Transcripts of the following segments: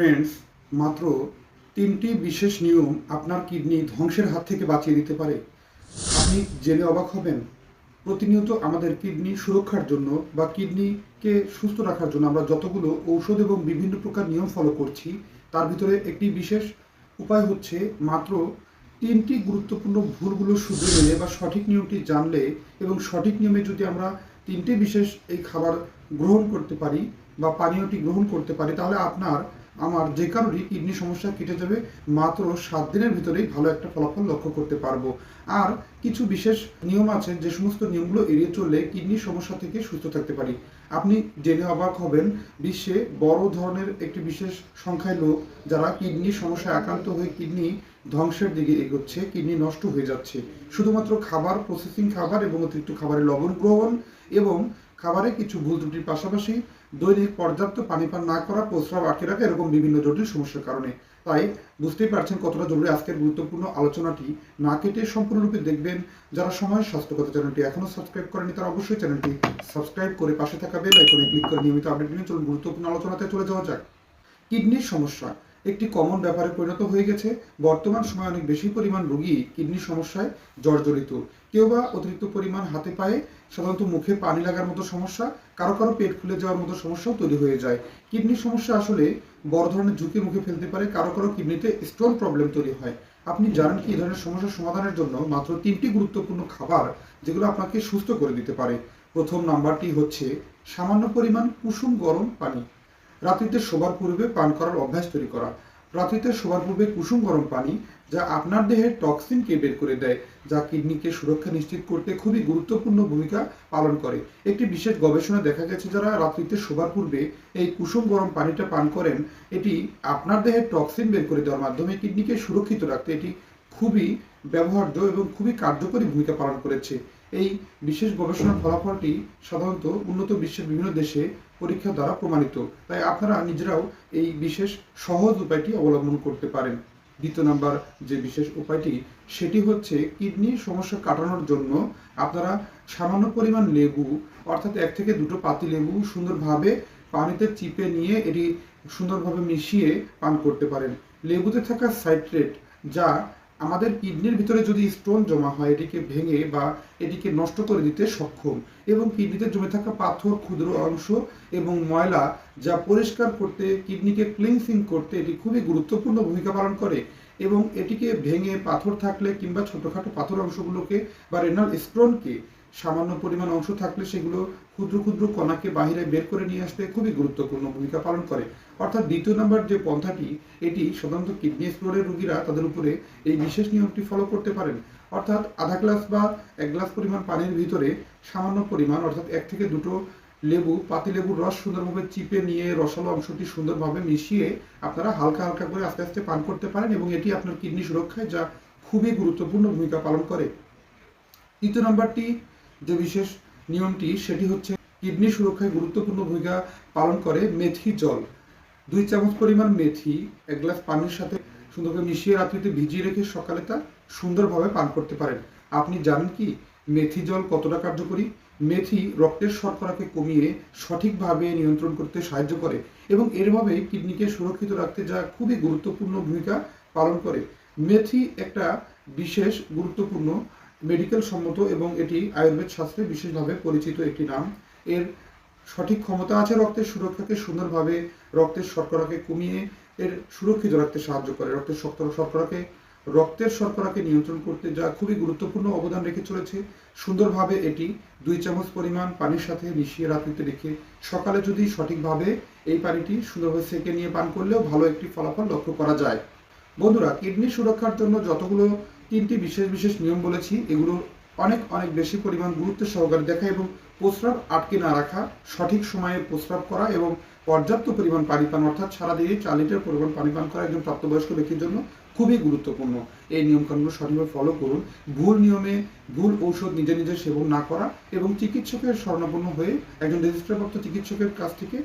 Friends, মাত্র ৩টি বিশেষ নিয়ম আপনার কিডনি ধ্বংসের হাত থেকে বাঁচিয়ে দিতে পারে। আপনি জেনে অবাক হবেন। প্রতিনিয়ত আমাদের কিডনি সুরক্ষার জন্য বা কিডনিকে সুস্থ রাখার জন্য আমরা যতগুলো ঔষধ এবং বিভিন্ন প্রকার নিয়ম ফলো করছি, তার ভিতরে একটি বিশেষ উপায় হচ্ছে মাত্র ৩টি গুরুত্বপূর্ণ ভুলগুলো শুধরে নিলে বা সঠিক নিয়মটি জানলে এবং সঠিক নিয়মে যদি আমরা ৩টি বিশেষ এই খাবার গ্রহণ করতে পারি বা পানীয়টি গ্রহণ করতে পারি, তাহলে আমার যে কারোরই কিডনি সমস্যা কেটে যাবে। মাত্র 7 দিনের ভিতরেই ভালো একটা ফলাফল লক্ষ্য করতে পারবো। আর কিছু বিশেষ নিয়ম আছে, যে সমস্ত নিয়মগুলো এড়িয়ে চললে কিডনির সমস্যা থেকে সুস্থ থাকতে পারি। আপনি জেনে অবাক হবেন, বিশ্বে বড় ধরনের একটি বিশেষ সংখ্যায় লোক যারা কিডনির সমস্যায় আক্রান্ত হয়ে কিডনি ধ্বংসের দিকে এগোচ্ছে, কিডনি নষ্ট হয়ে যাচ্ছে শুধুমাত্র খাবার, প্রসেসিং খাবার এবং অতিরিক্ত খাবারের লবণ গ্রহণ এবং খাবারে কিছু ভুল ত্রুটির পাশাপাশি দৈনিক পর্যাপ্ত পানি পান না করা, প্রস্রাব আটকে রাখা, এরকম বিভিন্ন জটিল সমস্যার কারণে। তাই বুঝতেই পারছেন কতটা জরুরি আজকের গুরুত্বপূর্ণ আলোচনাটি। না কেটে সম্পূর্ণরূপে দেখবেন। যারা সময় স্বাস্থ্যকতা চ্যানেলটি এখনো সাবস্ক্রাইব করেনি, তারা অবশ্যই চ্যানেলটি সাবস্ক্রাইব করে পাশে থাকা বেল আইকনে ক্লিক করে নিয়মিত আপডেট নিয়ে চলুন গুরুত্বপূর্ণ আলোচনাতে চলে যাওয়া যাক। কিডনির সমস্যা একটি কমন ব্যাপারে পরিণত হয়ে গেছে। বর্তমান সময়ে অনেক বেশি পরিমাণ রোগী কিডনির সমস্যায় জর্জরিত। কেউ বা অতিরিক্ত পরিমাণ হাতে পায়ে, সাধারণত মুখে পানি লাগার মতো সমস্যা, কারো কারো পেট ফুলে যাওয়ার মতো সমস্যাও তৈরি হয়ে যায়। কিডনির সমস্যা আসলে বড় ধরনের ঝুঁকির মুখে ফেলতে পারে। কারো কারো কিডনিতে স্টোন প্রবলেম তৈরি হয়। আপনি জানেন কি এই ধরনের সমস্যার সমাধানের জন্য মাত্র 3টি গুরুত্বপূর্ণ খাবার, যেগুলো আপনাকে সুস্থ করে দিতে পারে। প্রথম নাম্বারটি হচ্ছে সামান্য পরিমাণ কুসুম গরম পানি। রাত্রিতে শোবার পূর্বে পান করার অভ্যাস তৈরি করা। রাত্রিতে শোবার পূর্বে কুসুম গরম পানি, যা আপনার দেহের টক্সিনকে বের করে দেয়, যা কিডনিকে সুরক্ষা নিশ্চিত করতে খুবই গুরুত্বপূর্ণ ভূমিকা পালন করে। একটি বিশেষ গবেষণায় দেখা গেছে, যারা রাত্রিতে শোবার পূর্বে এই কুসুম গরম পানিটা পান করেন, এটি আপনার দেহের টক্সিন বের করে দেওয়ার মাধ্যমে কিডনিকে সুরক্ষিত রাখতে এটি খুবই ব্যবহার্য এবং খুবই কার্যকরী ভূমিকা পালন করেছে। এই বিশেষ গবেষণার ফলাফলটি সাধারণত উন্নত বিশ্বের বিভিন্ন দেশে পরীক্ষা দ্বারা প্রমাণিত। তাই আপনারা নিজেরাও এই বিশেষ সহজ উপায়টি অবলম্বন করতে পারেন। দ্বিতীয় নাম্বার যে বিশেষ উপায়টি, সেটি হচ্ছে কিডনির সমস্যা কাটানোর জন্য আপনারা সামান্য পরিমাণ লেবু, অর্থাৎ 1 থেকে 2টো পাতি লেবু সুন্দরভাবে পানিতে চিপে নিয়ে এটি সুন্দরভাবে মিশিয়ে পান করতে পারেন। লেবুতে থাকা সাইট্রেট, যা আমাদের কিডনির ভিতরে যদি স্টোন জমা হয় এটিকে ভেঙে বা এটিকে নষ্ট করে দিতে সক্ষম, এবং কিডনিতে জমে থাকা পাথর, ক্ষুদ্র অংশ এবং ময়লা, যা পরিষ্কার করতে, কিডনিকে ক্লিনসিং করতে এটি খুবই গুরুত্বপূর্ণ ভূমিকা পালন করে। এবং এটিকে ভেঙে পাথর থাকলে কিংবা ছোটোখাটো পাথর অংশগুলোকে বা রেনাল স্টোনকে সামান্য পরিমাণ অংশ থাকলে সেগুলো ক্ষুদ্র ক্ষুদ্র কণাকে বাহিরে বের করে নিয়ে আসতে খুবই গুরুত্বপূর্ণ ভূমিকা পালন করে। অর্থাৎ দ্বিতীয় নম্বর যে পন্থাটি, এটি সাধারণত কিডনি স্টোনের রোগীরা তাদের উপরে এই বিশেষ নিয়মটি ফলো করতে পারেন। অর্থাৎ আধা গ্লাস বা 1 গ্লাস পরিমাণ পানির ভিতরে সামান্য পরিমাণ, অর্থাৎ 1 থেকে 2টো লেবু, পাতি লেবুর রস সুন্দরভাবে চিপে নিয়ে রসালো অংশটি সুন্দরভাবে মিশিয়ে আপনারা হালকা হালকা করে আস্তে আস্তে পান করতে পারেন, এবং এটি আপনার কিডনি সুরক্ষায় যা খুবই গুরুত্বপূর্ণ ভূমিকা পালন করে। তৃতীয় নম্বরটি যে বিশেষ নিয়মটি, সেটি হচ্ছে কিডনি সুরক্ষায় গুরুত্বপূর্ণ ভূমিকা পালন করে মেথি জল। 2 চামচ পরিমাণ মেথি 1 গ্লাস পানির সাথে সুন্দরভাবে মিশিয়ে রাত্রিতে ভিজিয়ে রেখে সকালে তা সুন্দরভাবে পান করতে পারেন। আপনি জানেন কি মেথি জল কতটা কার্যকরী? মেথি রক্তের শর্করাকে কমিয়ে সঠিকভাবে নিয়ন্ত্রণ করতে সাহায্য করে এবং এরভাবে কিডনিকে সুরক্ষিত রাখতে যা খুবই গুরুত্বপূর্ণ ভূমিকা পালন করে। মেথি একটা বিশেষ গুরুত্বপূর্ণ মেডিকেল সম্মত এবং এটি আয়ুর্বেদ শাস্ত্রে বিশেষভাবে পরিচিত একটি নাম। এর সঠিক ক্ষমতা আছে রক্তের সুরক্ষাকে সুন্দরভাবে, রক্তের শর্করাকে কমিয়ে এর সুরক্ষিত রাখতে সাহায্য করে। রক্তের শর্করাকে নিয়ন্ত্রণ করতে যা খুবই গুরুত্বপূর্ণ অবদান রেখে চলেছে। সুন্দরভাবে এটি 2 চামচ পরিমাণ পানির সাথে মিশিয়ে রাত্রিতে রেখে সকালে যদি সঠিকভাবে এই পানিটি সুন্দরভাবে সেঁকে নিয়ে পান করলেও ভালো একটি ফলাফল লক্ষ্য করা যায়। বন্ধুরা, কিডনি সুরক্ষার জন্য যতগুলো 3টি বিশেষ বিশেষ নিয়ম বলেছি, এগুলো অনেক অনেক বেশি পরিমাণ গুরুত্ব সহকারে দেখা এবং প্রস্রাব আটকে না রাখা, সঠিক সময়ে প্রস্রাব করা এবং পর্যাপ্ত পরিমাণ পানি পান, অর্থাৎ সারাদিনে 4 লিটার পরিমাণ পানি পান করা একজন প্রাপ্তবয়স্ক ব্যক্তির জন্য খুবই গুরুত্বপূর্ণ। এই নিয়মকানুনগুলো সঠিকভাবে ফলো করুন। ভুল নিয়মে ভুল ঔষধ নিজে নিজে সেবন না করা এবং চিকিৎসকের শরণাপন্ন হয়ে একজন রেজিস্ট্রারপ্রাপ্ত চিকিৎসকের কাছ থেকে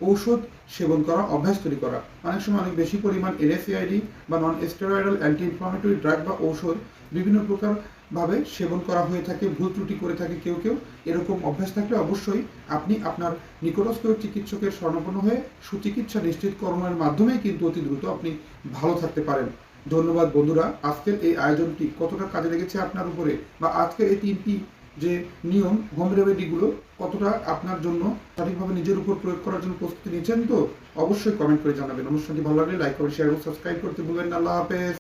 ঔষধ সেবন করা অভ্যাস তৈরি করা। অনেক সময় অনেক বেশি পরিমাণ NSAID বা non steroidal anti inflammatory drug বা ঔষধ বিভিন্ন প্রকার ভাবে সেবন করা হয়ে থাকে, ভুল ত্রুটি করে থাকে কেউ কেউ। এরকম অভ্যাস থাকলে অবশ্যই আপনি আপনার নিকটস্থ চিকিৎসকের শরণাপন্ন হয়ে সুচিকিৎসা নিশ্চিতকরণের মাধ্যমে কিন্তু অতি দ্রুত আপনি ভালো থাকতে পারেন। ধন্যবাদ বন্ধুরা, আজকের এই আয়োজনটি কতটা কাজে লেগেছে আপনার উপরে, বা আজকের এই 3টি যে নিয়ম, হোম রেমেডিগুলো কতটা আপনার জন্য সঠিকভাবে নিজের উপর প্রয়োগ করার জন্য প্রস্তুতি নিচ্ছেন, তো অবশ্যই কমেন্ট করে জানাবেন। অনুষ্ঠানটি ভালো লাগলে লাইক করে শেয়ার এবং সাবস্ক্রাইব করতে ভুলবেন না। আল্লাহ হাফেজ।